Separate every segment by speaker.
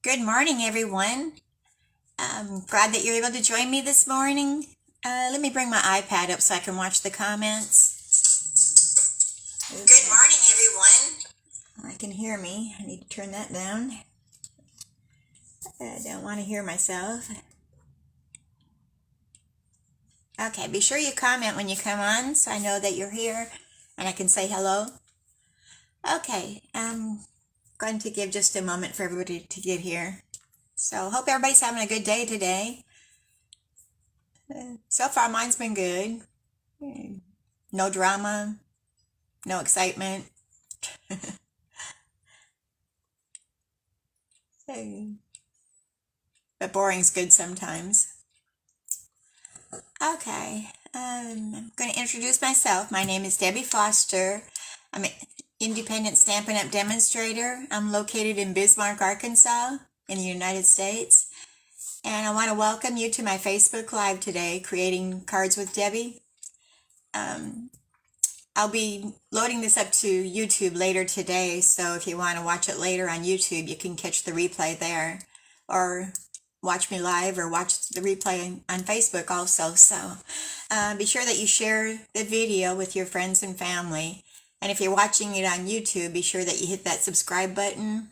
Speaker 1: Good morning, everyone. I'm glad that you're able to join me this morning. Let me bring my iPad up so I can watch the comments. Good morning, everyone. I can hear me. I need to turn that down. I don't want to hear myself. Okay, be sure you comment when you come on so I know that you're here and I can say hello. Okay, I'm going to give just a moment for everybody to get here. So hope everybody's having a good day today. So far mine's been good. No drama, no excitement. But boring's good sometimes. Okay, I'm going to introduce myself. My name is Debbie Foster. I'm an independent Stampin' Up! Demonstrator. I'm located in Bismarck, Arkansas, in the United States. And I want to welcome you to my Facebook Live today, Creating Cards with Debbie. I'll be loading this up to YouTube later today, so if you want to watch it later on YouTube, you can catch the replay there, or watch me live, or watch the replay on Facebook also. So be sure that you share the video with your friends and family, and if you're watching it on YouTube, be sure that you hit that subscribe button.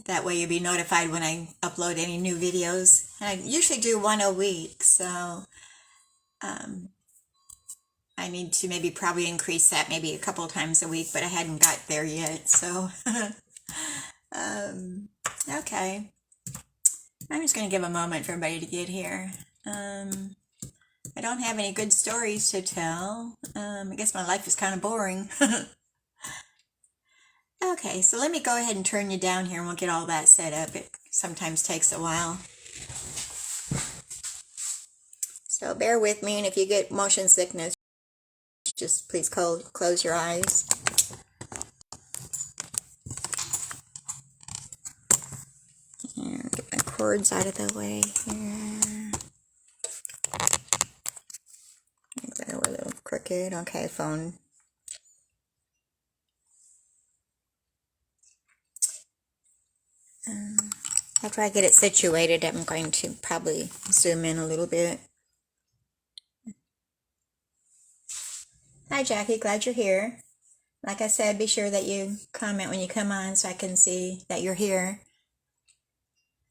Speaker 1: That way you'll be notified when I upload any new videos. And I usually do one a week, so I need to maybe probably increase that maybe a couple times a week, but I hadn't got there yet, so okay. I'm just going to give a moment for everybody to get here. I don't have any good stories to tell. I guess my life is kind of boring. Okay, so let me go ahead and turn you down here and we'll get all that set up. It sometimes takes a while. So bear with me, and if you get motion sickness, just please close your eyes. And get my cords out of the way here. They're a little crooked. Okay, phone. After I get it situated, I'm going to probably zoom in a little bit. Hi, Jackie. Glad you're here. Like I said, be sure that you comment when you come on so I can see that you're here.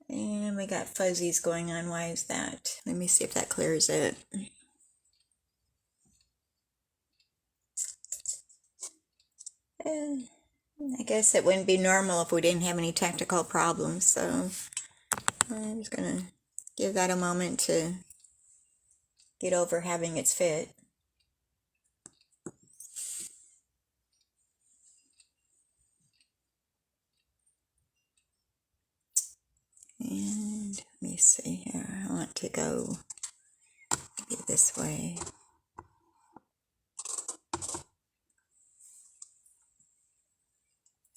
Speaker 1: And we got fuzzies going on. Why is that? Let me see if that clears it. I guess it wouldn't be normal if we didn't have any technical problems, so I'm just going to give that a moment to get over having its fit. And let me see here. I want to go maybe this way.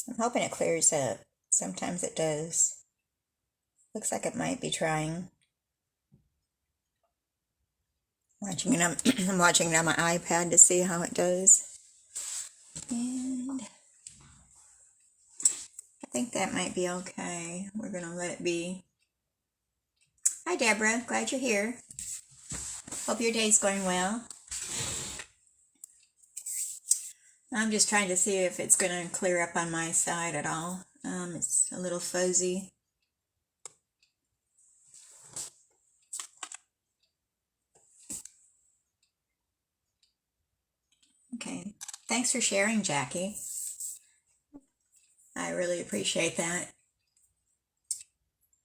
Speaker 1: I'm hoping it clears up. Sometimes it does. Looks like it might be trying. I'm watching it on my iPad to see how it does. And I think that might be okay. We're going to let it be. Hi, Deborah. Glad you're here. Hope your day's going well. I'm just trying to see if it's going to clear up on my side at all. It's a little fuzzy. Okay. Thanks for sharing, Jackie. I really appreciate that.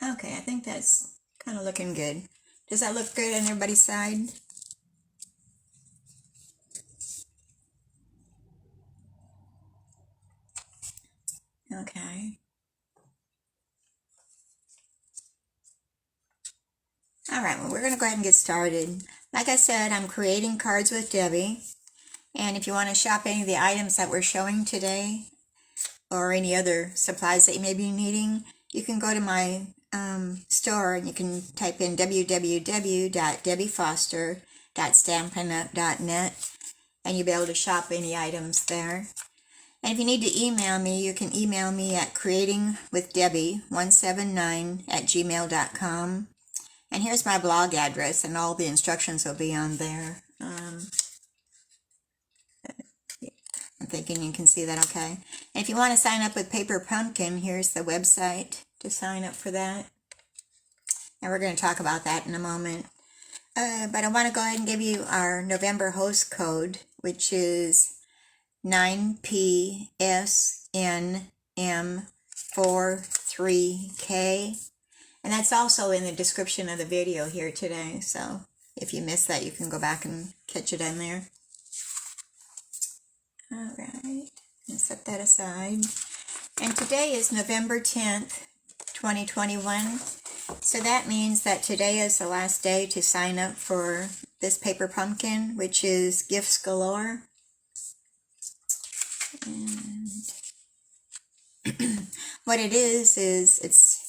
Speaker 1: Okay, I think that's kind of looking good. Does that look good on everybody's side? Okay. All right, well, we're going to go ahead and get started. Like I said, I'm creating cards with Debbie. And if you want to shop any of the items that we're showing today, or any other supplies that you may be needing, you can go to my store and you can type in www.debbiefoster.stampinup.net and you'll be able to shop any items there. And if you need to email me, you can email me at creatingwithdebbie179@gmail.com. And here's my blog address, and all the instructions will be on there. I'm thinking you can see that okay. And if you want to sign up with Paper Pumpkin, here's the website to sign up for that. And we're going to talk about that in a moment. But I want to go ahead and give you our November host code, which is 9PSNM43K. And that's also in the description of the video here today. So if you missed that, you can go back and catch it in there. All right, and set that aside. And today is November 10th, 2021. So that means that today is the last day to sign up for this Paper Pumpkin, which is Gifts Galore. And what it is it's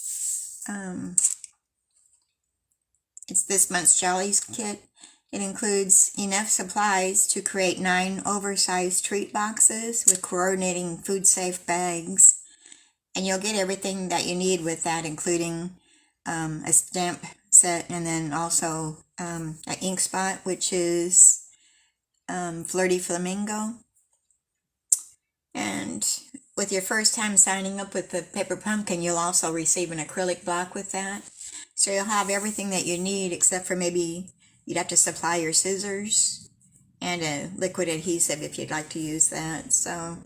Speaker 1: this month's Jollies kit. It includes enough supplies to create 9 oversized treat boxes with coordinating food-safe bags. And you'll get everything that you need with that, including a stamp set, and then also an ink spot, which is Flirty Flamingo. And with your first time signing up with the Paper Pumpkin, you'll also receive an acrylic block with that. So you'll have everything that you need, except for maybe you'd have to supply your scissors and a liquid adhesive if you'd like to use that. So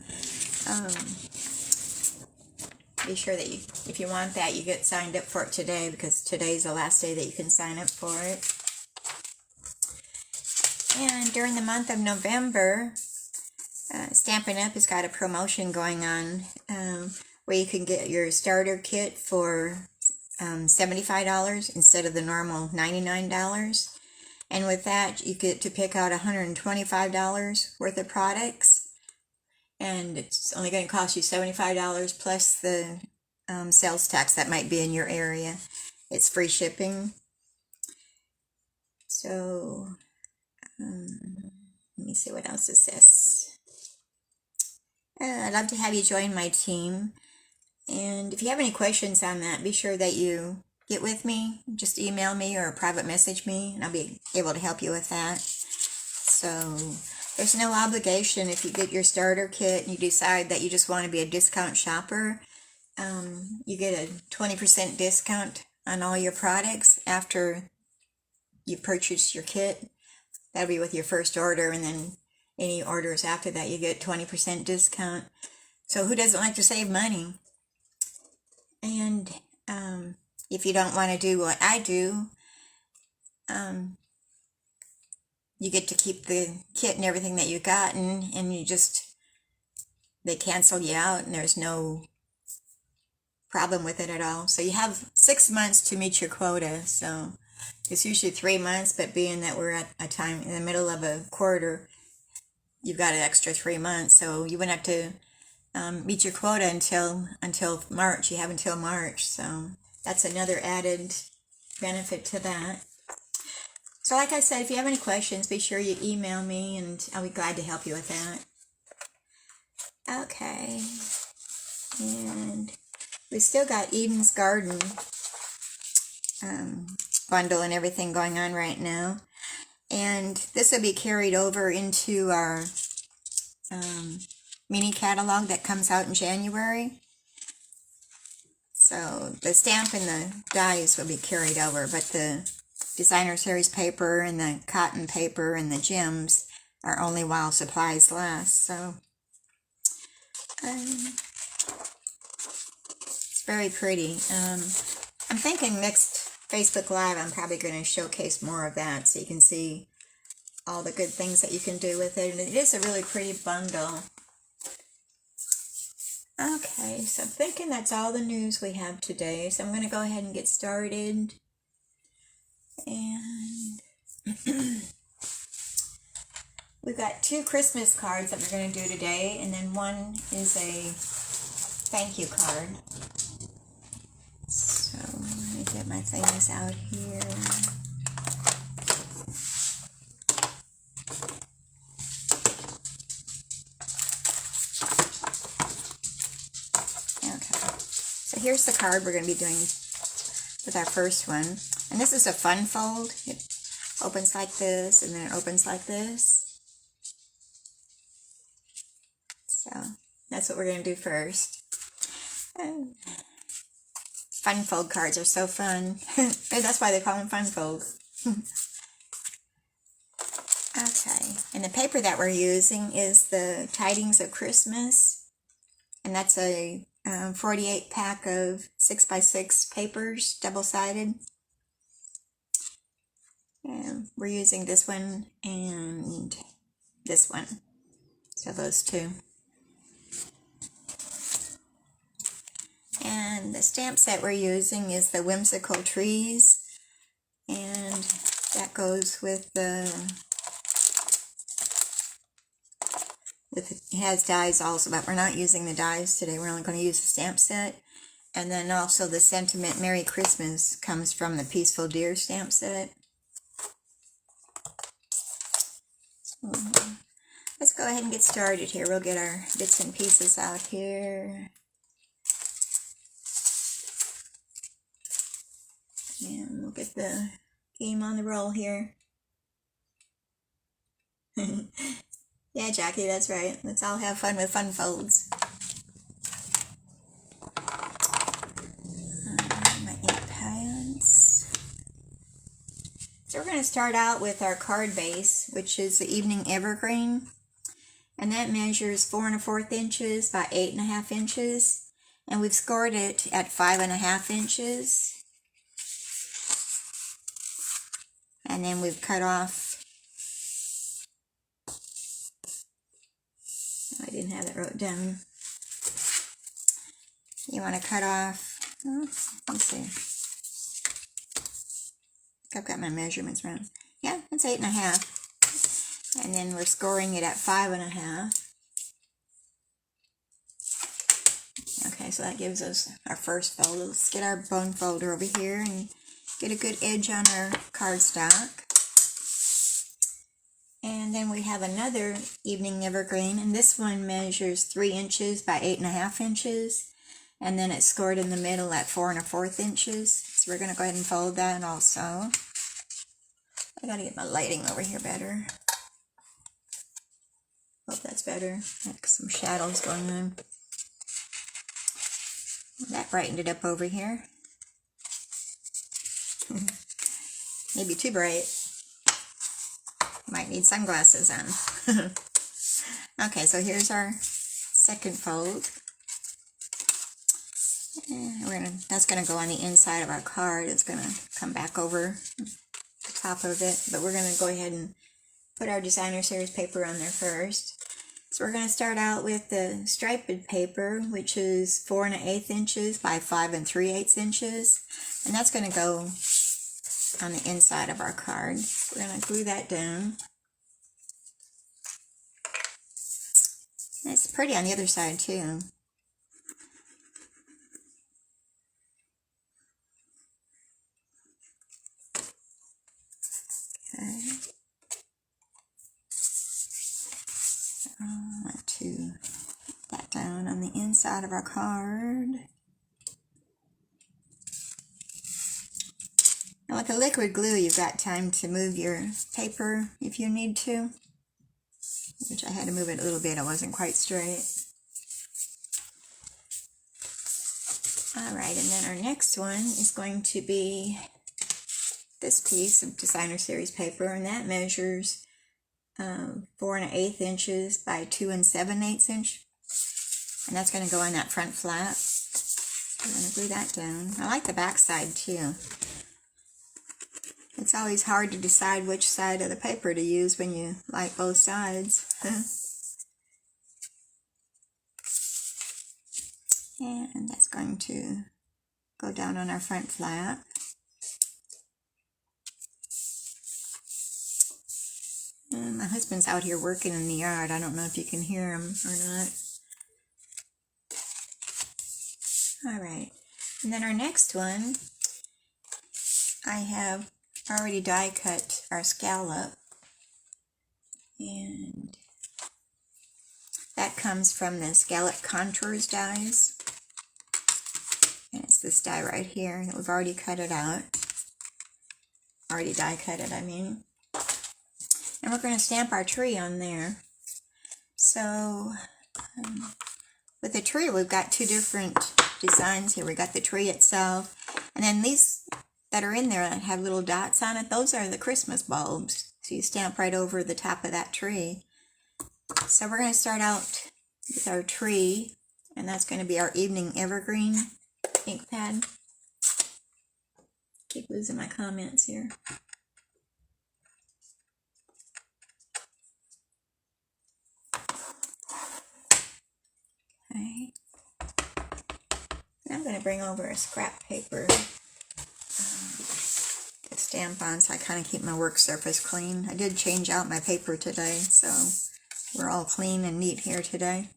Speaker 1: be sure that if you want that, you get signed up for it today, because today's the last day that you can sign up for it. And during the month of November, Stampin' Up! Has got a promotion going on where you can get your starter kit for $75 instead of the normal $99. And with that, you get to pick out $125 worth of products. And it's only going to cost you $75 plus the sales tax that might be in your area. It's free shipping. So, let me see what else it says. I'd love to have you join my team. And if you have any questions on that, be sure that you get with me. Just email me or private message me, and I'll be able to help you with that. So there's no obligation if you get your starter kit and you decide that you just want to be a discount shopper. You get a 20% discount on all your products after you purchase your kit. That'll be with your first order, and then any orders after that you get 20% discount. So who doesn't like to save money? And if you don't want to do what I do, you get to keep the kit and everything that you gotten, and they cancel you out, and there's no problem with it at all. So you have 6 months to meet your quota. So it's usually 3 months, but being that we're at a time in the middle of a quarter, you've got an extra 3 months. So you wouldn't have to meet your quota until March. You have until March. So that's another added benefit to that. So like I said, if you have any questions, be sure you email me, and I'll be glad to help you with that. Okay. And we still got Eden's Garden bundle and everything going on right now. And this will be carried over into our mini catalog that comes out in January. So the stamp and the dies will be carried over, but the designer series paper and the cotton paper and the gems are only while supplies last. So it's very pretty. I'm thinking next Facebook Live I'm probably going to showcase more of that so you can see all the good things that you can do with it. And it is a really pretty bundle. Okay, so I'm thinking that's all the news we have today. So I'm going to go ahead and get started. And we've got 2 Christmas cards that we're going to do today. And then one is a thank you card. So let me get my things out here. So here's the card we're going to be doing with our first one. And this is a fun fold. It opens like this, and then it opens like this. So that's what we're going to do first. Fun fold cards are so fun. That's why they call them fun fold. Okay, and the paper that we're using is the Tidings of Christmas. And that's a 48 pack of 6x6 papers, double-sided. And we're using this one and this one. So those two. And the stamp set we're using is the Whimsical Trees. And that goes with the... it has dies also, but we're not using the dies today. We're only going to use the stamp set. And then also the Sentiment Merry Christmas comes from the Peaceful Deer stamp set. So let's go ahead and get started here. We'll get our bits and pieces out here. And we'll get the game on the roll here. Yeah, Jackie, that's right. Let's all have fun with fun folds. My ink pads. So we're going to start out with our card base, which is the Evening Evergreen. And that measures 4 1/4 inches by 8 1/2 inches. And we've scored it at 5 1/2 inches. And then we've cut off... I didn't have that wrote down. You want to cut off, let's see. I've got my measurements wrong. Yeah, it's 8 1/2. And then we're scoring it at 5 1/2. Okay, so that gives us our first fold. Let's get our bone folder over here and get a good edge on our cardstock. And then we have another Evening Evergreen, and this one measures 3 inches by 8 1/2 inches. And then it's scored in the middle at 4 1/4 inches. So we're going to go ahead and fold that also. I got to get my lighting over here better. Hope that's better. Got some shadows going on. That brightened it up over here. Maybe too bright. Might need sunglasses on. Okay, so here's our second fold. And that's going to go on the inside of our card. It's going to come back over the top of it. But we're going to go ahead and put our designer series paper on there first. So we're going to start out with the striped paper, which is 4 1/8 inches by 5 3/8 inches. And that's going to go on the inside of our card. So we're going to glue that down. And it's pretty on the other side too. Okay. I want to put that down on the inside of our card. Now with the liquid glue, you've got time to move your paper if you need to, which I had to move it a little bit. It wasn't quite straight. Alright, and then our next one is going to be this piece of designer series paper, and that measures 4 1/8 inches by 2 7/8 inch. And that's going to go on that front flap. So we're going to glue that down. I like the back side too. It's always hard to decide which side of the paper to use when you like both sides. And that's going to go down on our front flap. And my husband's out here working in the yard. I don't know if you can hear him or not. Alright, and then our next one, I have already die cut our scallop, and that comes from the Scallop Contours dies. It's this die right here that we've already cut it out. Already die cut it, I mean. And we're going to stamp our tree on there. So, with the tree, we've got two different designs here. We got the tree itself, and then these that are in there that have little dots on it, those are the Christmas bulbs. So you stamp right over the top of that tree. So we're going to start out with our tree, and that's going to be our Evening Evergreen ink pad. Keep losing my comments here. Okay. I'm going to bring over a scrap paper to stamp on, so I kind of keep my work surface clean. I did change out my paper today, so we're all clean and neat here today.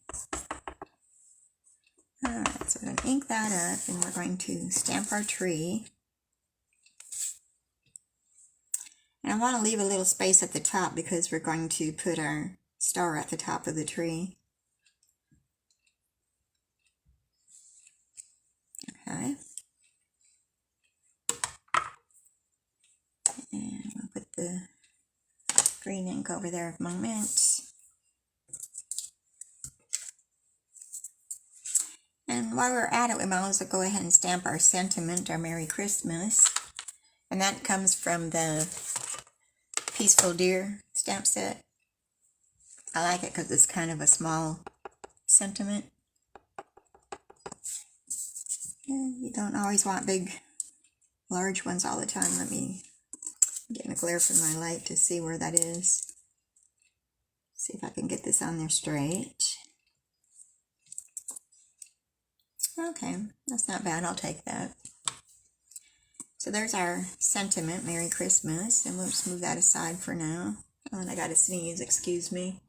Speaker 1: Alright, so we're going to ink that up, and we're going to stamp our tree. And I want to leave a little space at the top because we're going to put our star at the top of the tree. Okay. And we'll put the green ink over there a moment. And while we're at it, we might as well go ahead and stamp our sentiment, our Merry Christmas. And that comes from the Peaceful Deer stamp set. I like it because it's kind of a small sentiment. And you don't always want big, large ones all the time. Let me get a glare from my light to see where that is. See if I can get this on there straight. Okay, that's not bad. I'll take that. So there's our sentiment, Merry Christmas, and we'll just move that aside for now. Oh, and I gotta sneeze, excuse me.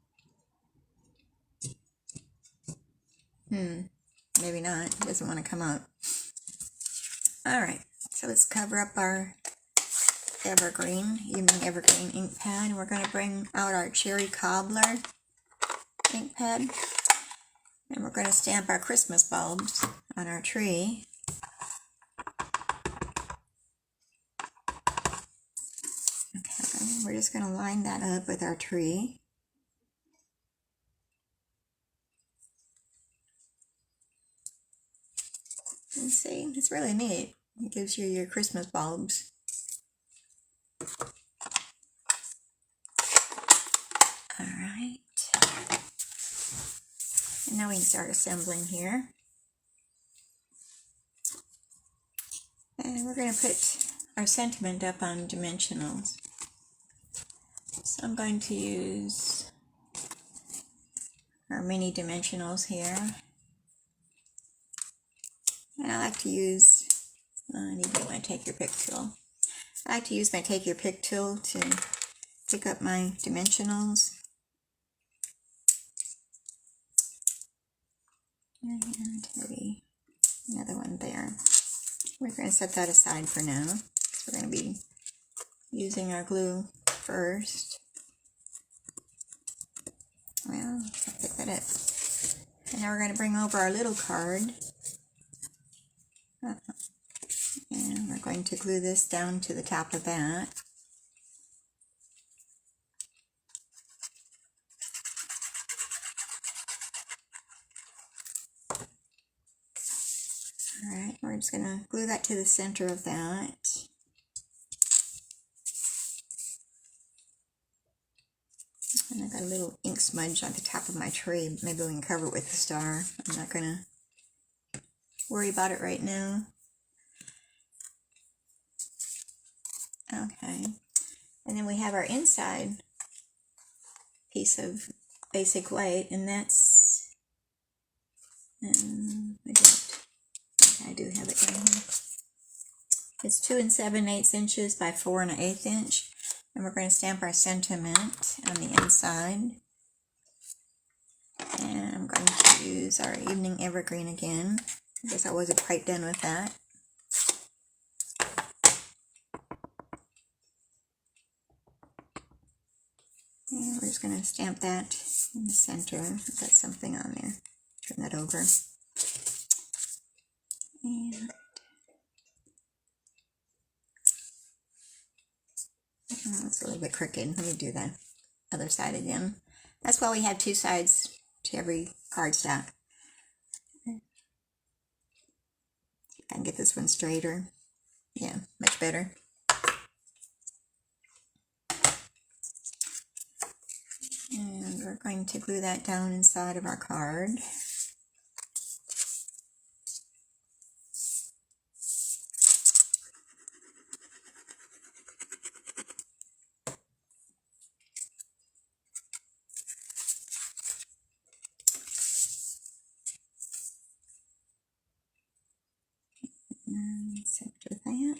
Speaker 1: Maybe not. It doesn't want to come out. Alright, so let's cover up our Evening Evergreen ink pad, and we're going to bring out our Cherry Cobbler ink pad, and we're going to stamp our Christmas bulbs on our tree. Okay, we're just going to line that up with our tree. And see, it's really neat. It gives you your Christmas bulbs. Alright. And now we can start assembling here. And we're going to put our sentiment up on dimensionals. So I'm going to use our mini dimensionals here. And I like to use, I need to get my Take Your Pick tool. I like to use my Take Your Pick tool to pick up my dimensionals. And maybe another one there. We're going to set that aside for now, because we're going to be using our glue first. Well, I'll pick that up. And now we're going to bring over our little card. And we're going to glue this down to the top of that. Alright, we're just going to glue that to the center of that. And I got a little ink smudge on the top of my tree. Maybe we can cover it with a star. I'm not going to worry about it right now. Okay, and then we have our inside piece of basic white, and that's, I do have it down here. It's 2 7/8 inches by 4 1/8 inch, and we're going to stamp our sentiment on the inside. And I'm going to use our Evening Evergreen again. I guess I wasn't quite done with that. And we're just going to stamp that in the center. I've got something on there. Turn that over. And it's a little bit crooked. Let me do the other side again. That's why we have two sides to every cardstock. I can get this one straighter. Yeah, much better. And we're going to glue that down inside of our card. And center that.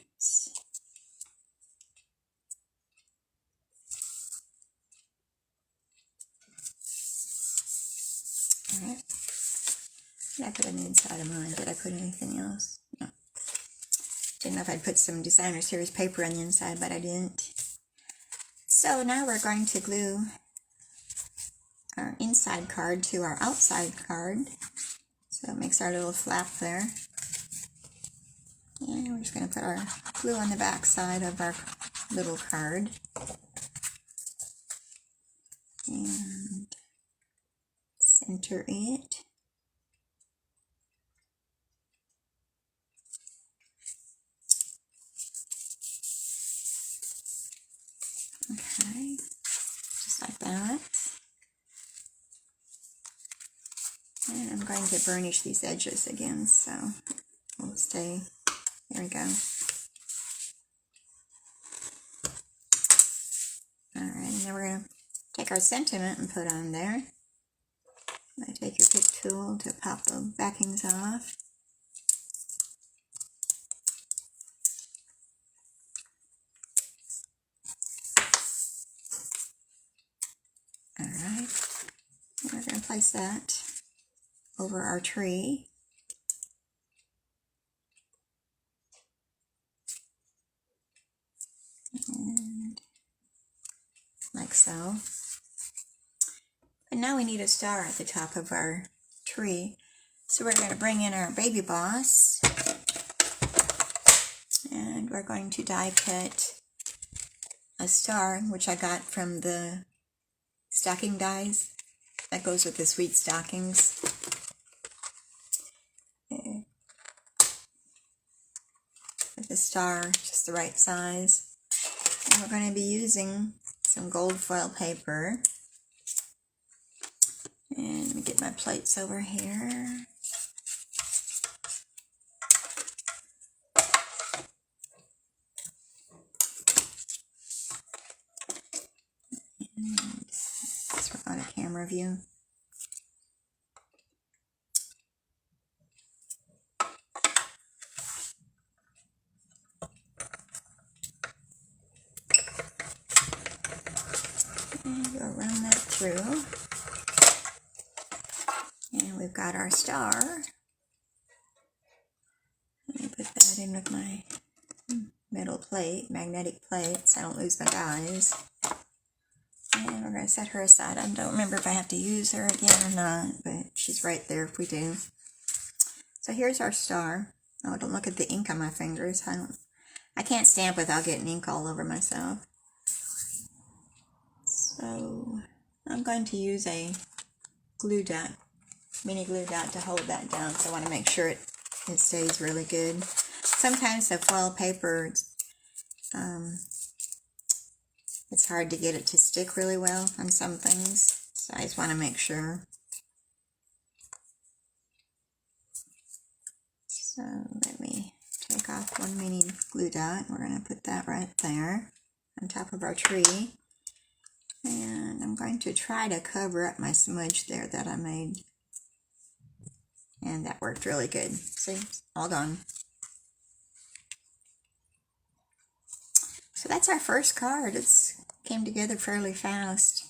Speaker 1: Alright. Did I put on the inside of mine? Did I put anything else? No. Didn't know if I'd put some designer series paper on the inside, but I didn't. So now we're going to glue our inside card to our outside card. So it makes our little flap there. And we're just going to put our glue on the back side of our little card. And center it. Okay, just like that. And I'm going to burnish these edges again, so we'll stay. There we go. Alright, and then we're going to take our sentiment and put on there. I take your pick tool to pop the backings off. Alright, we're going to place that over our tree. And like so. And now we need a star at the top of our tree. So we're going to bring in our baby boss. And we're going to die cut a star, which I got from the stocking dies. That goes with the sweet stockings. With the star, just the right size. And we're going to be using some gold foil paper. And let me get my plates over here. And this we're on a camera view. And we'll run that through. And we've got our star. Let me put that in with my metal plate, magnetic plate, so I don't lose my dies. And we're going to set her aside. I don't remember if I have to use her again or not, but she's right there if we do. So here's our star. Oh, don't look at the ink on my fingers. I can't stamp without getting ink all over myself. So I'm going to use a glue dot, mini glue dot to hold that down. So I want to make sure it stays really good. Sometimes the foil paper, it's hard to get it to stick really well on some things. So I just want to make sure. So let me take off one mini glue dot. We're going to put that right there on top of our tree. And I'm going to try to cover up my smudge there that I made. And that worked really good. See, all gone. So that's our first card. It came together fairly fast.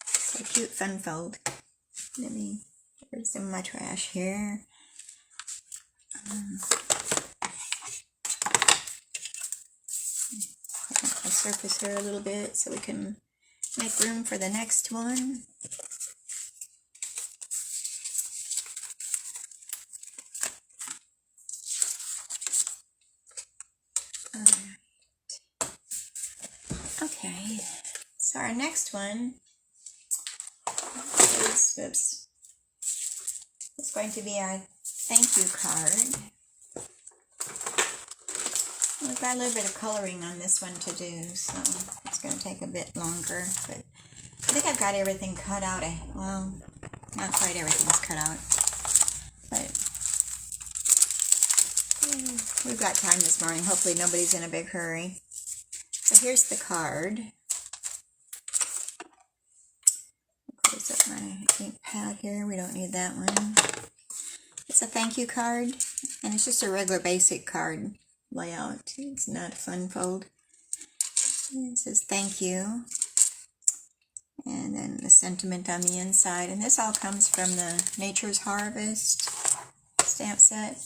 Speaker 1: So cute fun fold. There's some of my trash here. Clean the surface here a little bit so we can make room for the next one. So our next one is, it's going to be our thank you card. We've got a little bit of coloring on this one to do, so it's going to take a bit longer, but I think I've got everything cut out. Well, not quite everything's cut out, but we've got time this morning. Hopefully nobody's in a big hurry. So here's the card. Close up my ink pad here. We don't need that one. It's a thank you card, and it's just a regular basic card layout. It's not a fun fold. It says thank you, and then the sentiment on the inside. And this all comes from the Nature's Harvest stamp set.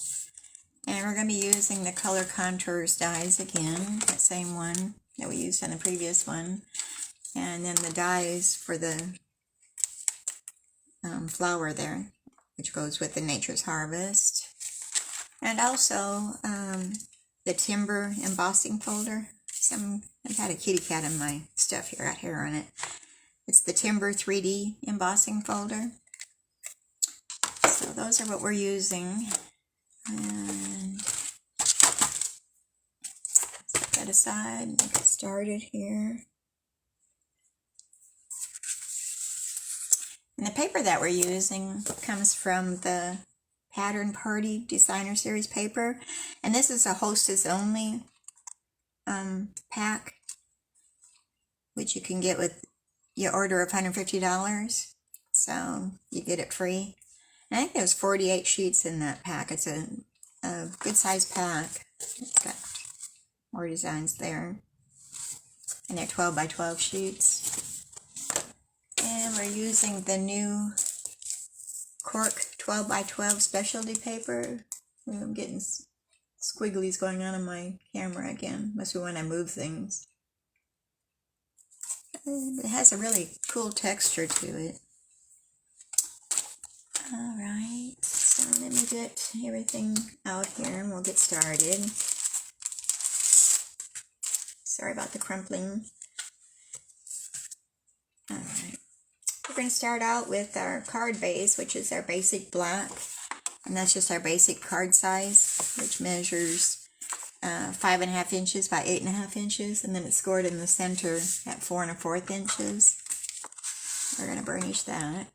Speaker 1: And we're going to be using the Color Contours dies again, that same one that we used on the previous one. And then the dies for the flower there, which goes with the Nature's Harvest. And also the Timber embossing folder. I've had a kitty cat in my stuff here, got hair on it. It's the Timber 3D embossing folder. So those are what we're using. And set that aside and get started here. And the paper that we're using comes from the Pattern Party Designer Series paper. And this is a Hostess Only pack, which you can get with your order of $150. So you get it free. And I think there's 48 sheets in that pack. It's a good size pack. It's got more designs there. And they're 12 by 12 sheets. And we're using the new Cork 12 by 12 specialty paper. I'm getting squigglies going on my camera again. Must be when I move things. It has a really cool texture to it. Alright, so let me get everything out here and we'll get started. Sorry about the crumpling. Alright, we're going to start out with our card base, which is our basic black. And that's just our basic card size, which measures 5.5 inches by 8.5 inches. And then it's scored in the center at 4 1/4 inches. We're going to burnish that.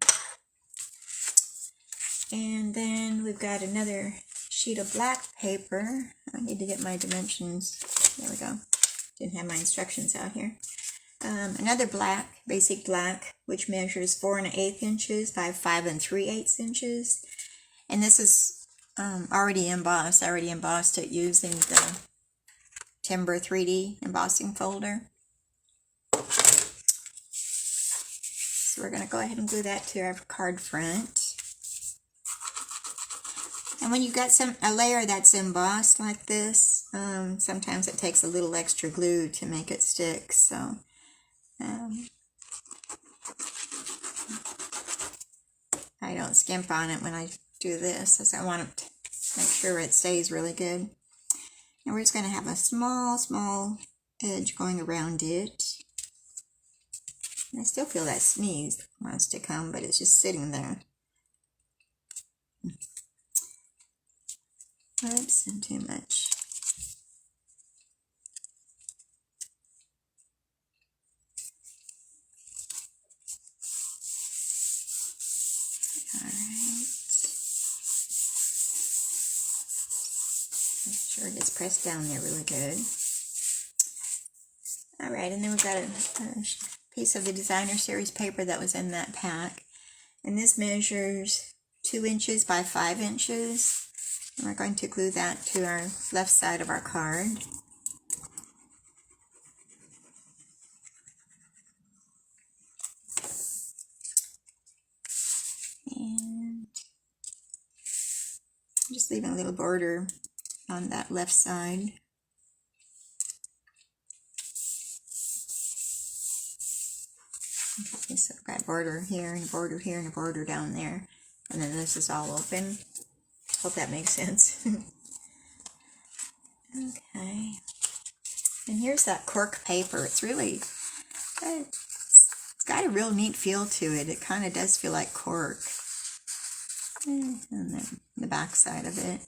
Speaker 1: And then we've got another sheet of black paper. I need to get my dimensions. There we go. Didn't have my instructions out here. Another black, basic black, which measures 4 1/8 inches by 5 3/8 inches. And this is already embossed. I already embossed it using the Timber 3D embossing folder. So we're going to go ahead and glue that to our card front. And when you've got a layer that's embossed like this, sometimes it takes a little extra glue to make it stick. So I don't skimp on it when I do this, as I want to make sure it stays really good. And we're just going to have a small edge going around it. And I still feel that sneeze wants to come, but it's just sitting there. Oops, and too much. Alright. Make sure it gets pressed down there really good. Alright, and then we've got a piece of the Designer Series paper that was in that pack. And this measures 2 inches by 5 inches. And we're going to glue that to our left side of our card. And just leaving a little border on that left side. Okay, so I've got a border here and a border here and a border down there. And then this is all open. Hope that makes sense. Okay. And here's that cork paper. It's really, It's got a real neat feel to it. It kind of does feel like cork. And then the back side of it.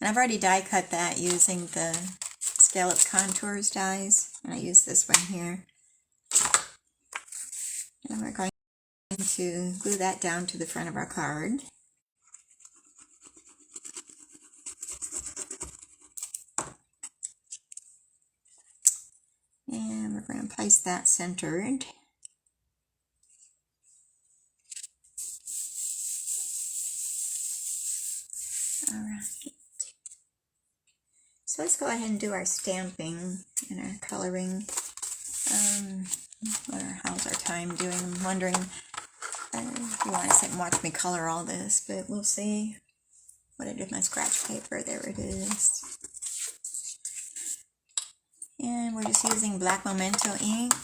Speaker 1: And I've already die cut that using the Scalloped Contours dies. And I use this one here. And we're going to glue that down to the front of our card. And we're going to place that centered. Alright. So let's go ahead and do our stamping and our coloring. How's our time doing? I'm wondering if you want to sit and watch me color all this, but we'll see what I did with my scratch paper. There it is. And we're just using black Memento ink.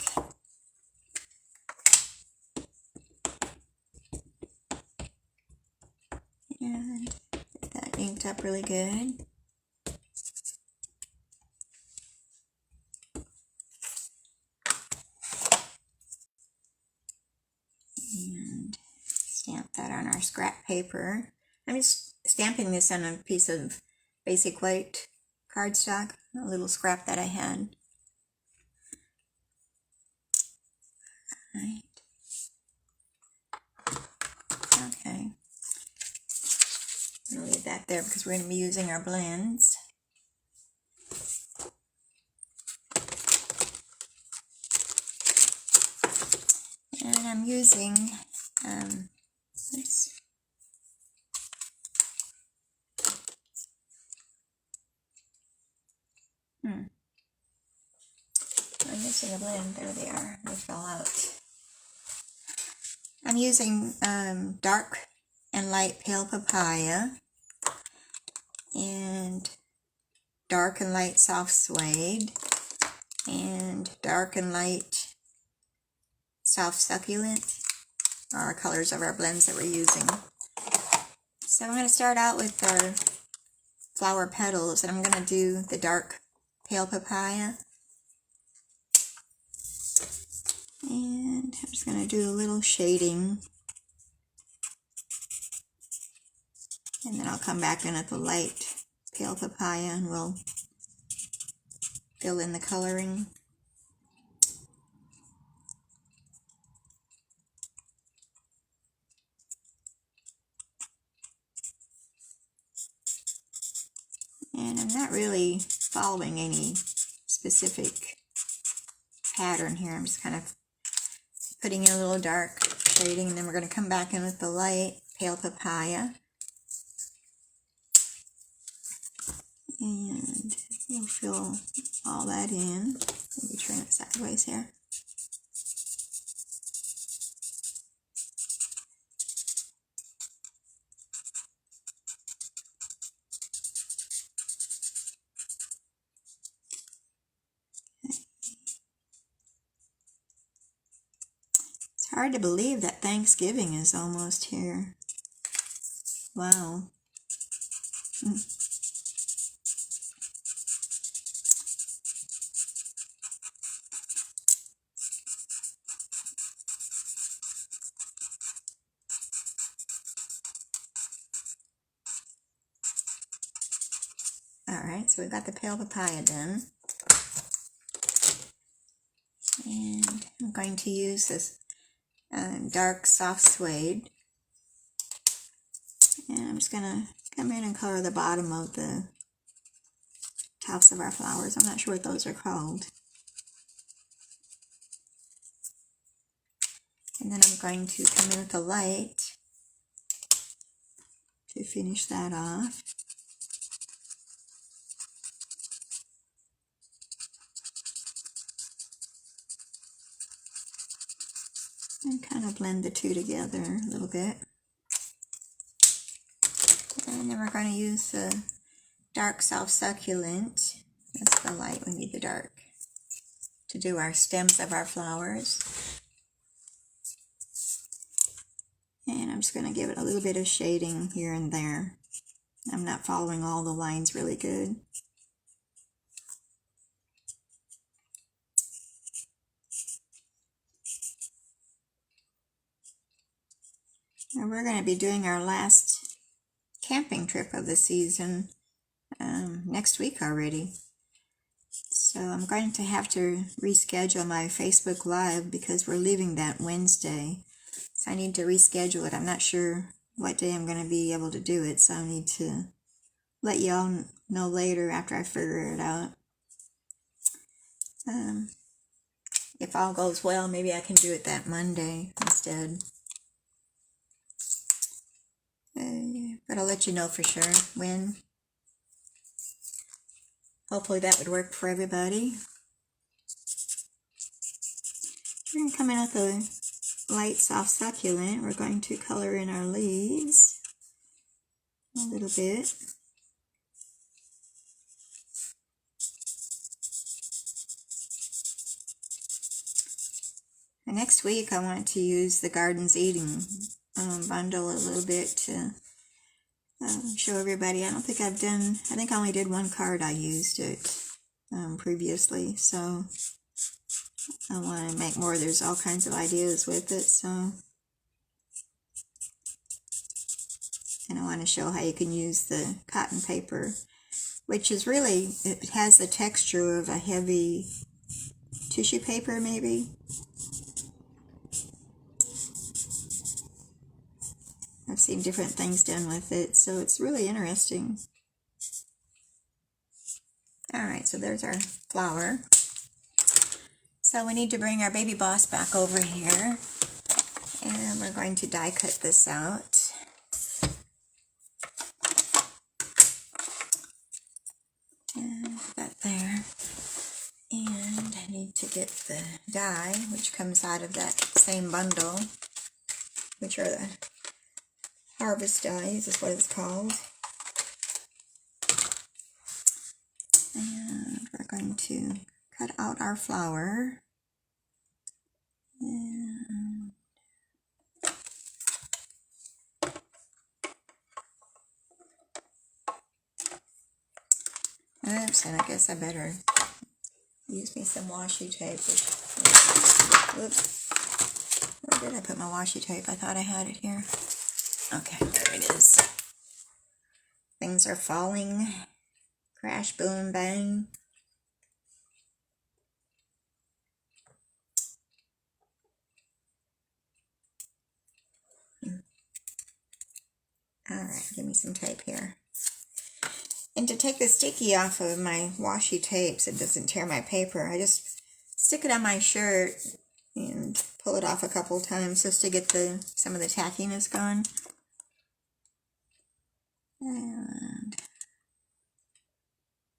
Speaker 1: And get that inked up really good. And stamp that on our scrap paper. I'm just stamping this on a piece of basic white cardstock, a little scrap that I had. Right. Okay. I'm going to leave that there because we're going to be using our blends. And I'm using this. I'm missing a blend. There they are. They fell out. I'm using dark and light pale papaya and dark and light soft suede and dark and light soft succulent are our colors of our blends that we're using. So I'm going to start out with our flower petals, and I'm going to do the dark pale papaya. And I'm just going to do a little shading. And then I'll come back in at the light pale papaya and we'll fill in the coloring. And I'm not really following any specific pattern here. I'm just kind of putting in a little dark shading, and then we're going to come back in with the light pale papaya. And we'll fill all that in. Maybe turn it sideways here. It's hard to believe that Thanksgiving is almost here. Wow. Alright, so we've got the pale papaya done. And I'm going to use this dark soft suede. And I'm just going to come in and color the bottom of the tops of our flowers. I'm not sure what those are called. And then I'm going to come in with the light to finish that off. And kind of blend the two together a little bit. And then we're going to use the dark soft succulent. That's the light, we need the dark, to do our stems of our flowers. And I'm just going to give it a little bit of shading here and there. I'm not following all the lines really good. And we're going to be doing our last camping trip of the season next week already. So I'm going to have to reschedule my Facebook Live because we're leaving that Wednesday. So I need to reschedule it. I'm not sure what day I'm going to be able to do it, so I need to let y'all know later after I figure it out. If all goes well, maybe I can do it that Monday instead. But I'll let you know for sure when. Hopefully that would work for everybody. We're going to come in with a light soft succulent. We're going to color in our leaves a little bit. And next week I want to use the Garden's Eating bundle a little bit to show everybody. I don't think I've done, I think I only did one card. I used it previously, so I want to make more. There's all kinds of ideas with it, so, and I want to show how you can use the cotton paper, which is really, it has the texture of a heavy tissue paper maybe. I've seen different things done with it, so it's really interesting. Alright, so there's our flower. So we need to bring our baby boss back over here, and we're going to die cut this out. And put that there. And I need to get the die, which comes out of that same bundle, which are the harvest dies, is what it's called. And we're going to cut out our flower. And oops, and I guess I better use me some washi tape. Whoops. Where did I put my washi tape? I thought I had it here. Okay, there it is. Things are falling. Crash, boom, bang. Alright, give me some tape here. And to take the sticky off of my washi tape so it doesn't tear my paper, I just stick it on my shirt and pull it off a couple times just to get some of the tackiness gone. And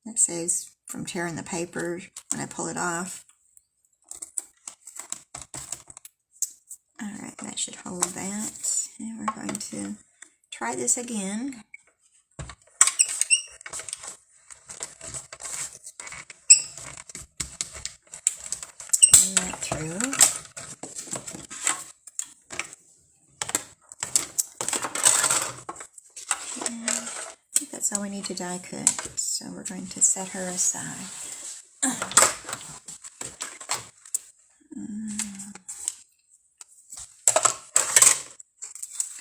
Speaker 1: that saves from tearing the paper when I pull it off. Alright, that should hold that. And we're going to try this again. Run that through. That's all we need to die cut, so we're going to set her aside.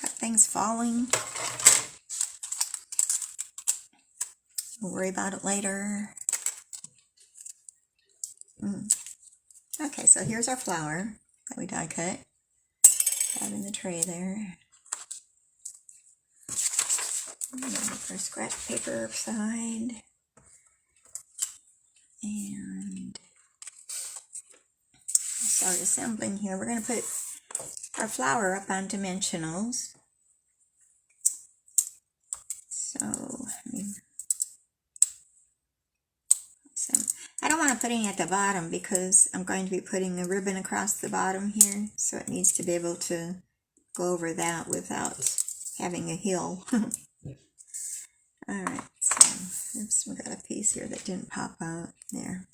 Speaker 1: Got things falling. We'll worry about it later. Okay, so here's our flower that we die cut. Have in the tray there. Our scratch paper side, and start assembling here. We're going to put our flower up on dimensionals. So I don't want to put any at the bottom because I'm going to be putting a ribbon across the bottom here, so it needs to be able to go over that without having a hill. Alright, so oops, we got a piece here that didn't pop out there.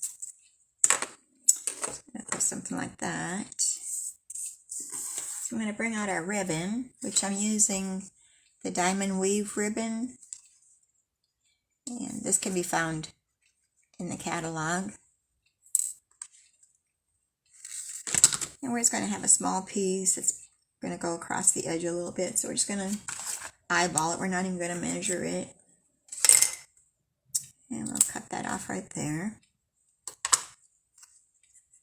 Speaker 1: Put something like that. So I'm going to bring out our ribbon, which I'm using the diamond weave ribbon. And this can be found in the catalog. And we're just going to have a small piece. It's going to go across the edge a little bit. So we're just going to eyeball it. We're not even going to measure it. And we'll cut that off right there.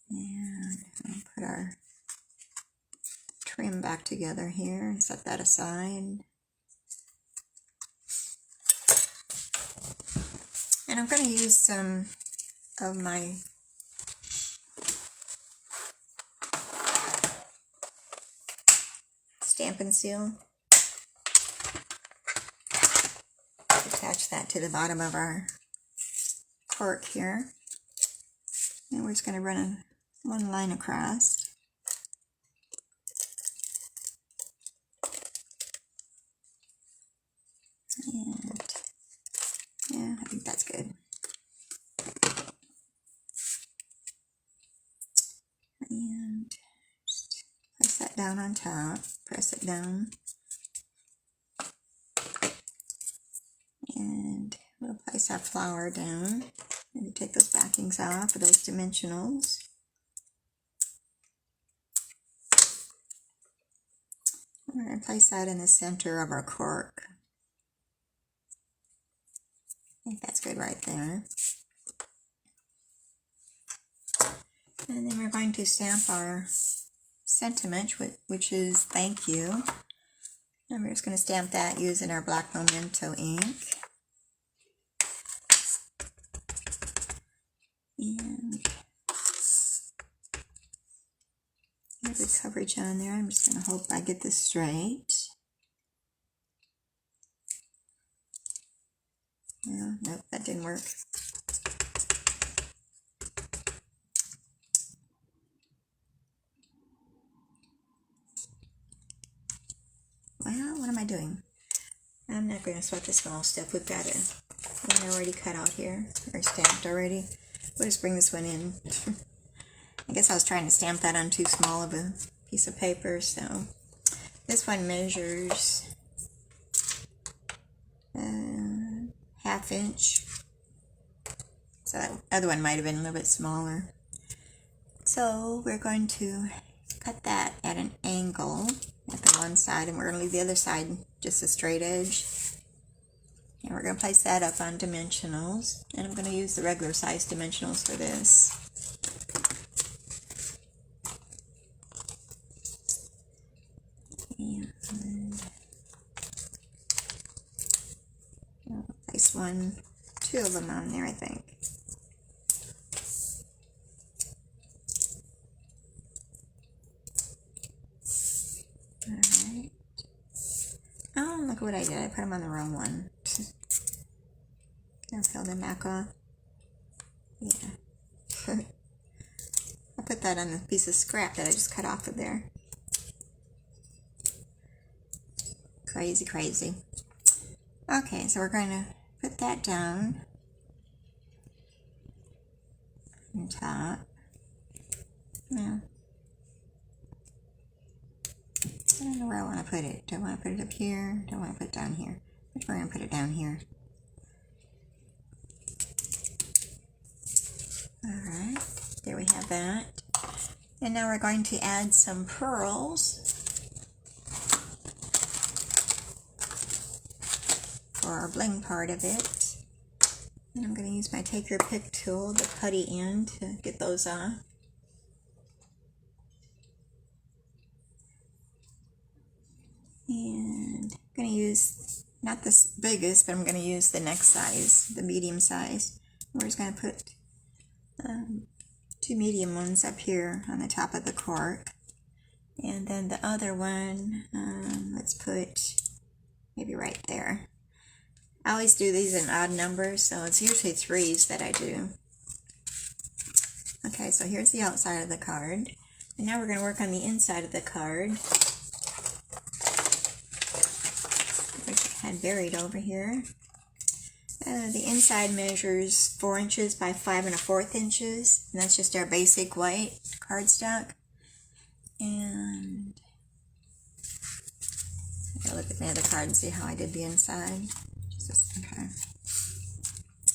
Speaker 1: And we'll put our trim back together here and set that aside. And I'm going to use some of my Stamp and Seal. Attach that to the bottom of our cork here. And we're just going to run one line across. And yeah, I think that's good. And just place that down on top, press it down. And we'll place our flower down. Maybe take those backings off for those dimensionals. We're going to place that in the center of our cork. I think that's good right there. And then we're going to stamp our sentiment, which is thank you. And we're just going to stamp that using our black memento ink. And there's the coverage on there. I'm just going to hope I get this straight. Well, nope, that didn't work. Well, what am I doing? I'm not going to sweat the small stuff. We've got one already cut out here, or stamped already. We'll just bring this one in. I guess I was trying to stamp that on too small of a piece of paper, so this one measures 1/2 inch. So that other one might have been a little bit smaller. So we're going to cut that at an angle at the one side, and we're going to leave the other side just a straight edge. And we're going to place that up on dimensionals, and I'm going to use the regular size dimensionals for this. And I'll place two of them on there, I think. Alright. Oh, look what I did. I put them on the wrong one. I'll peel them back off. Yeah. I'll put that on the piece of scrap that I just cut off of there. Crazy, crazy. Okay, so we're going to put that down on top. Now, I don't know where I want to put it. Do I want to put it up here? Do I want to put it down here? I think we're going to put it down here. Alright, there we have that. And now we're going to add some pearls for our bling part of it. And I'm going to use my take your pick tool, the putty end, to get those off. And I'm going to use, not the biggest, but I'm going to use the next size, the medium size. We're just going to put 2 medium ones up here on the top of the cork. And then the other one, let's put maybe right there. I always do these in odd numbers, so it's usually 3s that I do. Okay, so here's the outside of the card. And now we're going to work on the inside of the card, which I had buried over here. The inside measures 4 inches by 5 1/4 inches. And that's just our basic white cardstock. And I'll look at my other card and see how I did the inside. Okay.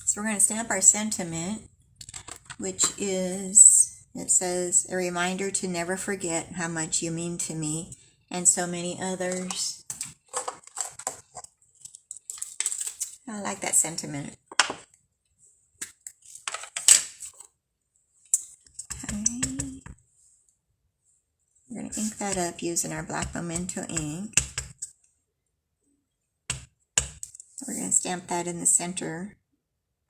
Speaker 1: So we're going to stamp our sentiment, which is, it says, a reminder to never forget how much you mean to me and so many others. I like that sentiment. Okay. We're going to ink that up using our black Memento ink. We're going to stamp that in the center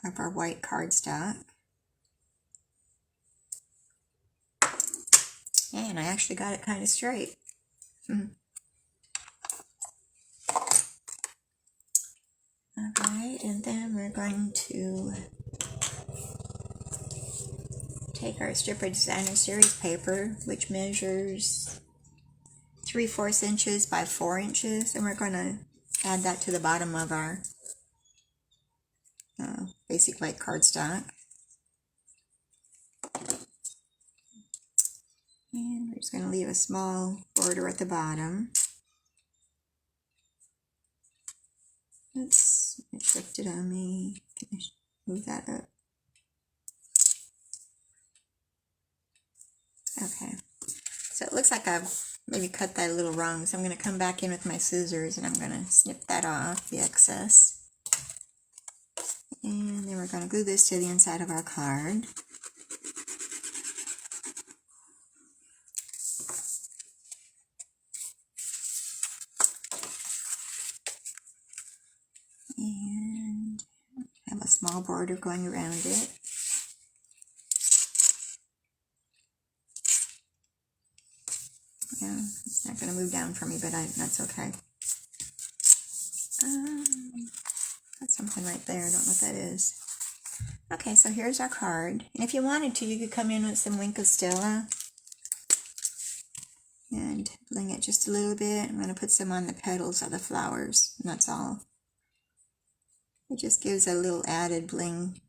Speaker 1: of our white cardstock. And I actually got it kind of straight. Alright, and then we're going to take our stripper designer series paper, which measures 3/4 inches by 4 inches, and we're going to add that to the bottom of our basic white cardstock. And we're just going to leave a small border at the bottom. Oops, it shifted on me. Can I move that up? Okay, so it looks like I've maybe cut that a little wrong, so I'm going to come back in with my scissors and I'm going to snip that off, the excess. And then we're going to glue this to the inside of our card. And have a small border going around it. Yeah, it's not going to move down for me, but that's okay. Got something right there. I don't know what that is. Okay, so here's our card. And if you wanted to, you could come in with some Wink of Stella and bling it just a little bit. I'm going to put some on the petals of the flowers, and that's all. It just gives a little added bling.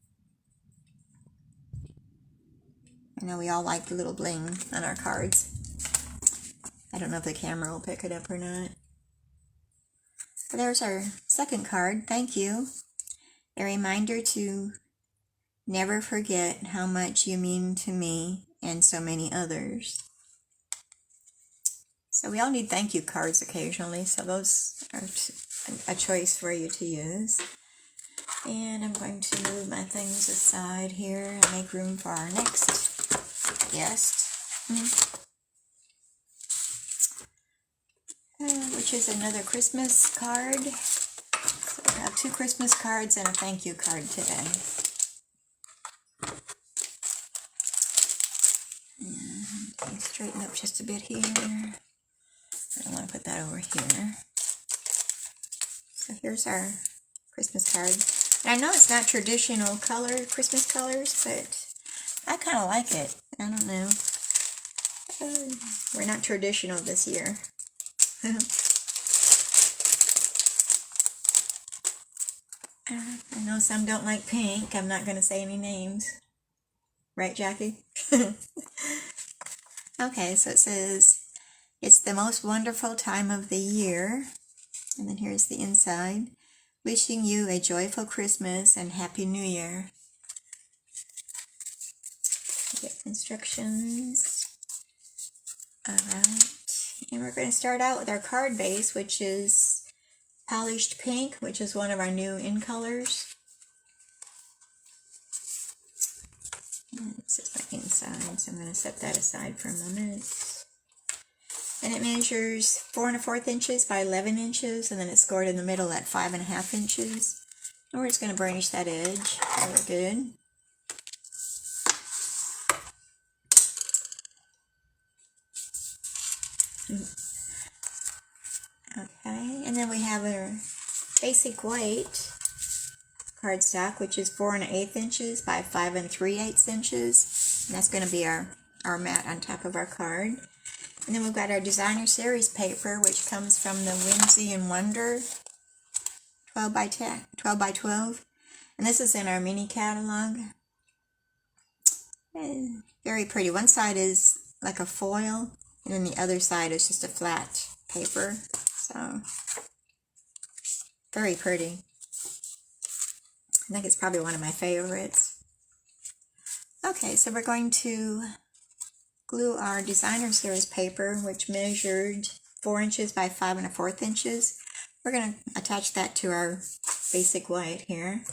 Speaker 1: I know we all like the little bling on our cards. I don't know if the camera will pick it up or not. But there's our second card. Thank you. A reminder to never forget how much you mean to me and so many others. So we all need thank you cards occasionally, so those are a choice for you to use. And I'm going to move my things aside here and make room for our next guest. Which is another Christmas card. So I have 2 Christmas cards and a thank you card today. And let me straighten up just a bit here. I don't want to put that over here. So here's our Christmas card. And I know it's not traditional color, Christmas colors, but I kind of like it. I don't know. We're not traditional this year. I know some don't like pink. I'm not going to say any names. Right, Jackie? Okay, so it says, it's the most wonderful time of the year. And then here's the inside. Wishing you a joyful Christmas and Happy New Year. Get instructions. Alright. And we're going to start out with our card base, which is Polished Pink, which is one of our new in colors. And this is my inside, so I'm going to set that aside for a moment. And it measures 4 1/4 inches by 11 inches, and then it's scored in the middle at 5 1/2 inches. And we're just going to burnish that edge really good. Okay, and then we have our basic white cardstock, which is 4 1/8 inches by 5 3/8 inches. And that's going to be our mat on top of our card. And then we've got our designer series paper, which comes from the Whimsy and Wonder 12 by 12. And this is in our mini catalog. And very pretty. One side is like a foil, and then the other side is just a flat paper. So, very pretty. I think it's probably one of my favorites. Okay, so we're going to glue our designer series paper, which measured 4 inches by 5 1/4 inches. We're going to attach that to our basic white here.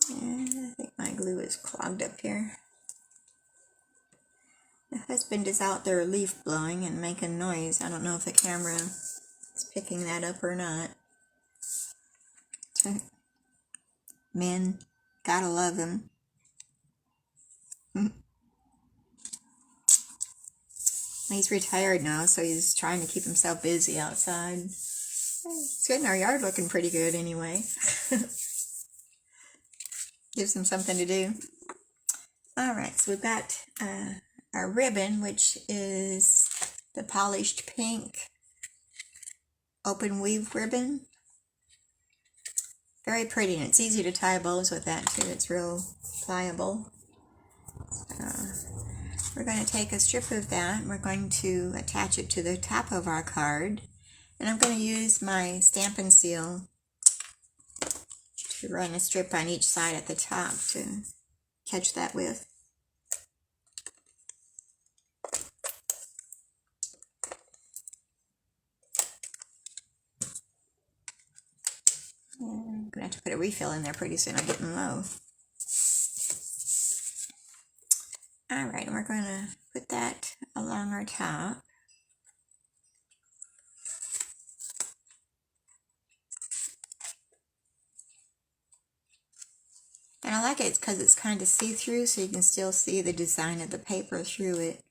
Speaker 1: And I think my glue is clogged up here. My husband is out there leaf blowing and making noise. I don't know if the camera is picking that up or not. Men, gotta love them. He's retired now, so he's trying to keep himself busy outside. It's getting our yard looking pretty good anyway. Gives him something to do. Alright, so we've got our ribbon, which is the polished pink open weave ribbon. Very pretty, and it's easy to tie bows with that too. It's real pliable. We're going to take a strip of that and we're going to attach it to the top of our card. And I'm going to use my Stampin' Seal to run a strip on each side at the top to catch that with. I'm going to have to put a refill in there pretty soon. I'm getting low. Alright, and we're going to put that along our top. And I like it because it's kind of see-through, so you can still see the design of the paper through it.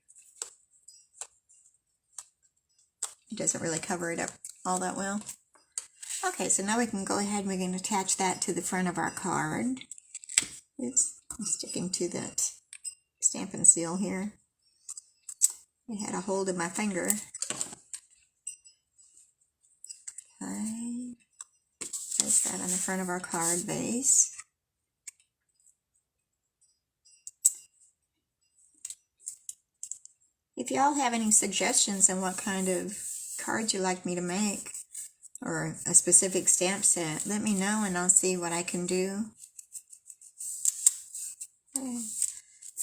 Speaker 1: It doesn't really cover it up all that well. Okay, so now we can go ahead and we can attach that to the front of our card. Oops, I'm sticking to that Stampin' Seal here. I had a hold of my finger. Okay, place that on the front of our card base. If y'all have any suggestions on what kind of cards you'd like me to make, or a specific stamp set, let me know and I'll see what I can do.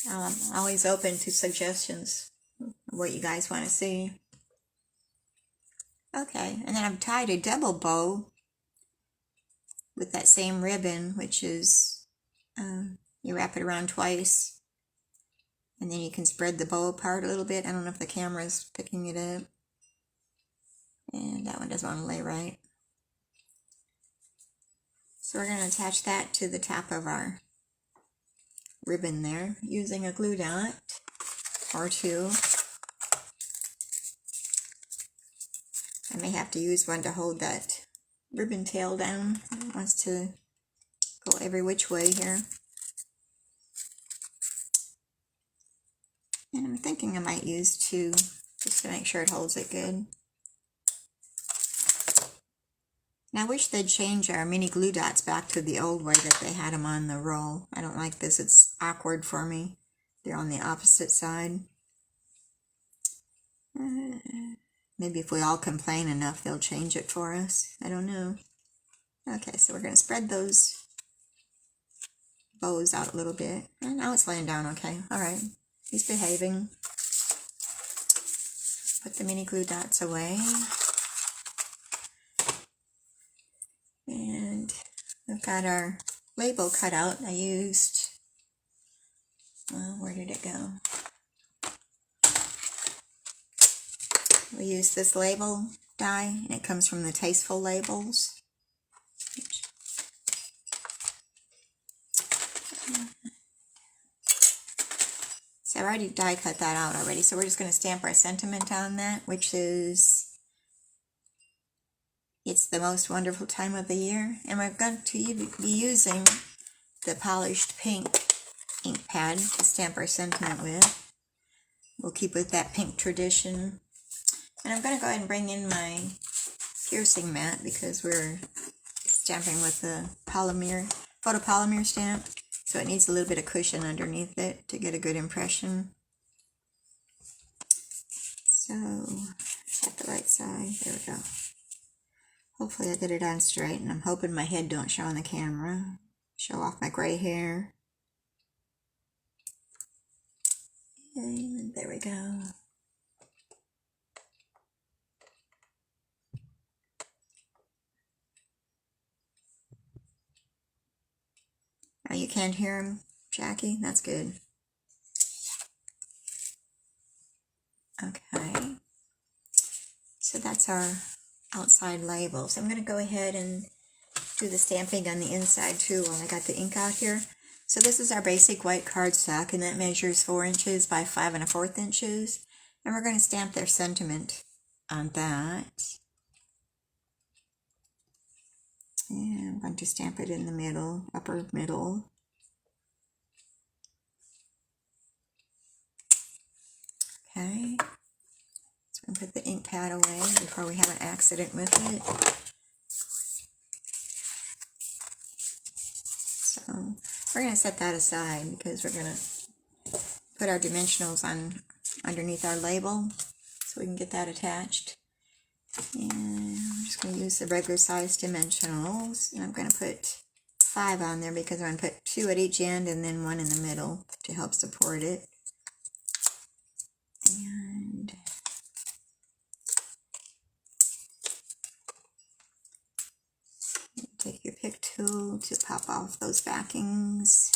Speaker 1: I'm always open to suggestions, what you guys want to see. Okay, and then I've tied a double bow with that same ribbon, which is, you wrap it around twice, and then you can spread the bow apart a little bit. I don't know if the camera's picking it up. And that one doesn't want to lay right. So we're going to attach that to the top of our ribbon there using a glue dot or two. I may have to use one to hold that ribbon tail down. It wants to go every which way here. And I'm thinking I might use two just to make sure it holds it good. Now I wish they'd change our mini glue dots back to the old way that they had them on the roll. I don't like this. It's awkward for me. They're on the opposite side. Maybe if we all complain enough, they'll change it for us. I don't know. Okay, so we're going to spread those bows out a little bit. And now it's laying down okay. Alright, he's behaving. Put the mini glue dots away. And we've got our label cut out. I used, well, where did it go? We used this label die, and it comes from the Tasteful Labels. So I already die cut that out already, so we're just going to stamp our sentiment on that, which is, it's the most wonderful time of the year. And we're going to be using the polished pink ink pad to stamp our sentiment with. We'll keep with that pink tradition. And I'm going to go ahead and bring in my piercing mat because we're stamping with the photopolymer stamp. So it needs a little bit of cushion underneath it to get a good impression. So, at the right side, there we go. Hopefully I get it on straight, and I'm hoping my head don't show on the camera. Show off my gray hair. And there we go. Oh, you can't hear him, Jackie? That's good. Okay. So that's our outside label. So I'm going to go ahead and do the stamping on the inside too while I got the ink out here. So this is our basic white cardstock, and that measures 4 inches by 5 1/4 inches. And we're going to stamp their sentiment on that. And I'm going to stamp it in the middle, upper middle. Okay. So I'm going to put the ink pad away before we have an accident with it. So we're going to set that aside because we're going to put our dimensionals on underneath our label so we can get that attached. And I'm just going to use the regular size dimensionals, and I'm going to put 5 on there because I'm going to put 2 at each end and then 1 in the middle to help support it. And take your pick tool to pop off those backings.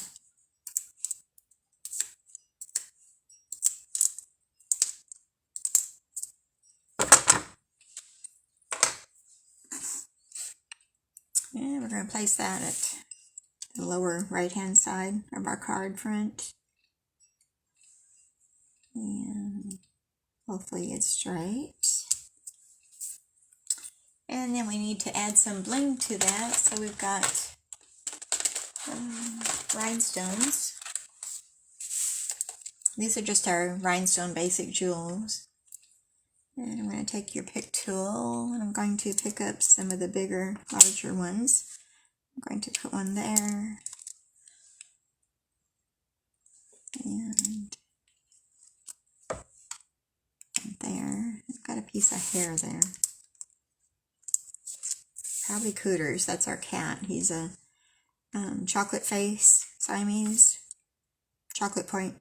Speaker 1: And we're going to place that at the lower right hand side of our card front. And hopefully it's straight. And then we need to add some bling to that. So we've got rhinestones. These are just our rhinestone basic jewels. And I'm going to take your pick tool, and I'm going to pick up some of the bigger, larger ones. I'm going to put one there. And there. I've got a piece of hair there. Probably Cooters. That's our cat. He's a chocolate face Siamese. Chocolate point.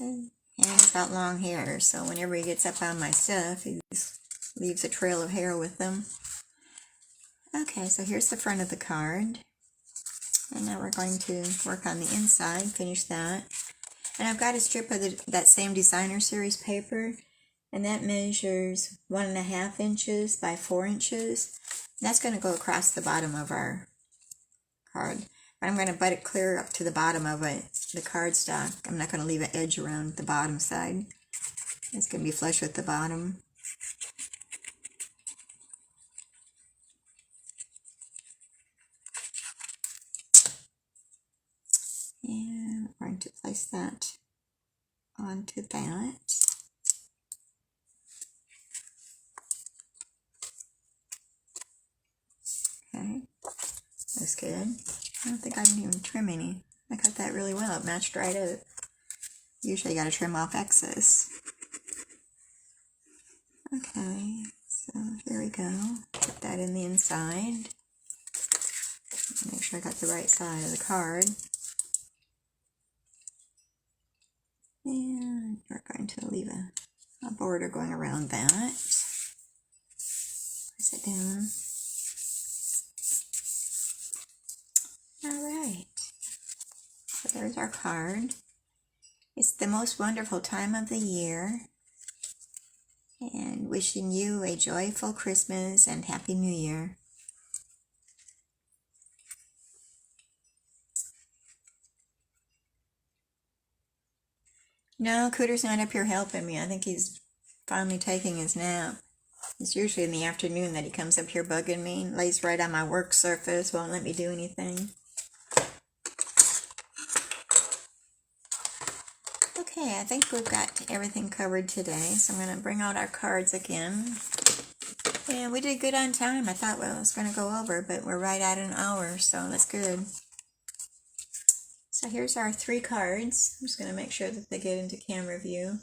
Speaker 1: And he's got long hair, so whenever he gets up on my stuff, he just leaves a trail of hair with him. Okay, so here's the front of the card. And now we're going to work on the inside, finish that. And I've got a strip of that same designer series paper, and that measures 1 1/2 inches by 4 inches. That's going to go across the bottom of our card. I'm going to butt it clear up to the bottom of it, the cardstock. I'm not going to leave an edge around the bottom side. It's going to be flush with the bottom. And I'm going to place that onto that. Okay, that's good. I don't think I didn't even trim any. I cut that really well. It matched right up. Usually you got to trim off excess. Okay, so here we go. Put that in the inside. Make sure I got the right side of the card. And we're going to leave a border going around that. Press it down. Alright, so there's our card. It's the most wonderful time of the year, and wishing you a joyful Christmas and Happy New Year. No, Cooter's not up here helping me. I think he's finally taking his nap. It's usually in the afternoon that he comes up here bugging me, lays right on my work surface, won't let me do anything. Okay, I think we've got everything covered today, so I'm going to bring out our cards again. And we did good on time. I thought, well, it's going to go over, but we're right at an hour, so that's good. So here's our 3 cards. I'm just going to make sure that they get into camera view.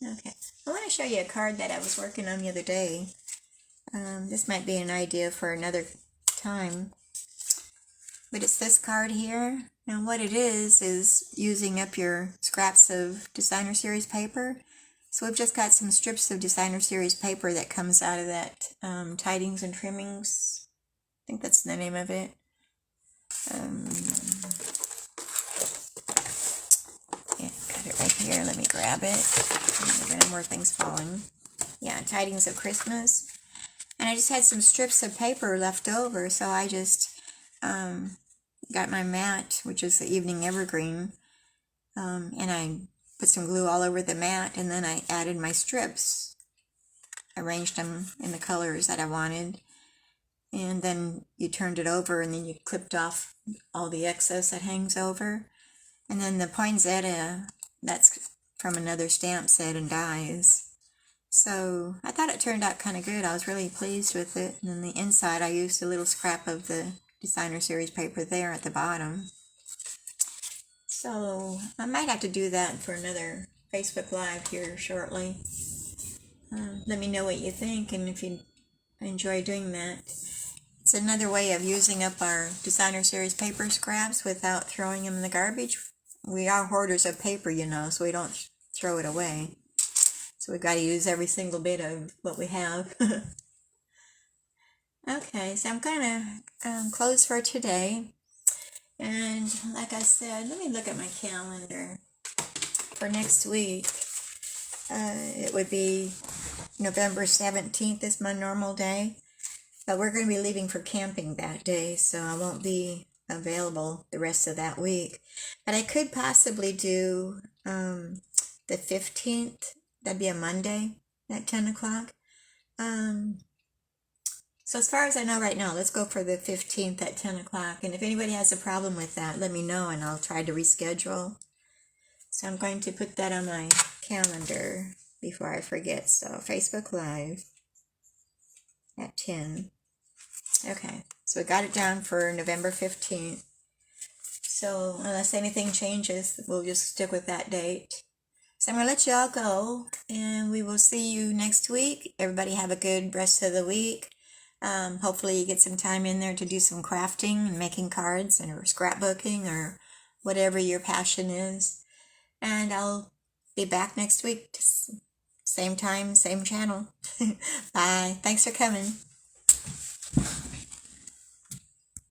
Speaker 1: Okay, I want to show you a card that I was working on the other day. This might be an idea for another time. but it's this card here. Now what it is using up your scraps of designer series paper. So we've just got some strips of designer series paper that comes out of that Tidings and Trimmings. I think that's the name of it. Yeah, got it right here. Let me grab it. No more things falling. Yeah, Tidings of Christmas. And I just had some strips of paper left over, so I just got my mat, which is the Evening Evergreen, and I put some glue all over the mat, and then I added my strips, arranged them in the colors that I wanted, and then you turned it over, and then you clipped off all the excess that hangs over, and then the poinsettia, that's from another stamp set and dies. So I thought it turned out kind of good. I was really pleased with it. And then the inside, I used a little scrap of the designer series paper there at the bottom. So I might have to do that for another Facebook Live here shortly. Let me know what you think and if you enjoy doing that. It's another way of using up our designer series paper scraps without throwing them in the garbage. We are hoarders of paper, you know, so we don't throw it away. So we've got to use every single bit of what we have. Okay, so I'm going to close for today. And like I said, let me look at my calendar for next week. It would be November 17th is my normal day. But we're going to be leaving for camping that day, so I won't be available the rest of that week. But I could possibly do the 15th. That'd be a Monday at 10 o'clock. So as far as I know right now, let's go for the 15th at 10 o'clock. And if anybody has a problem with that, let me know and I'll try to reschedule. So I'm going to put that on my calendar before I forget. So Facebook Live at 10. Okay, so we got it down for November 15th. So unless anything changes, we'll just stick with that date. So I'm going to let you all go, and we will see you next week. Everybody have a good rest of the week. Hopefully you get some time in there to do some crafting and making cards or scrapbooking or whatever your passion is. And I'll be back next week. Same time, same channel. Bye. Thanks for coming.